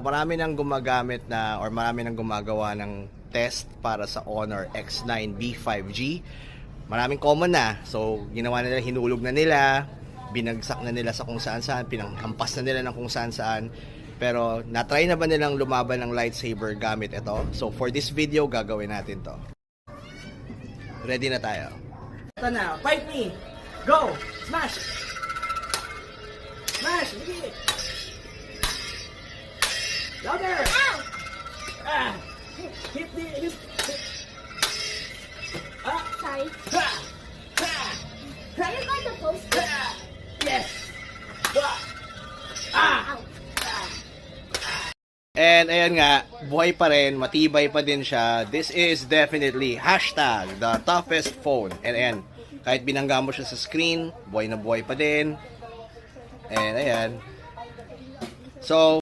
marami nang gumagamit na or marami nang gumagawa ng test para sa Honor X9B 5G. Maraming common na. So, ginawa nila, hinulog na nila, binagsak na nila sa kung saan-saan, pinanghampas na nila ng kung saan-saan. Pero, na-try na ba nilang lumaban ng lightsaber gamit ito? So, for this video, gagawin natin to. Ready na tayo. Ito na, fight me! Go! Smash! Smash! Sige! Louder! Ow! Ah! Hit the... Hit... Ah! Sorry. Ha! Ha! Are you going to post it? Ha! Yes! Wah! Ah! Ow. And ayan nga, buhay pa rin, matibay pa din siya. This is definitely hashtag the toughest phone. And ayan, kahit binangga mo siya sa screen, buhay na buhay pa din. And ayan. So,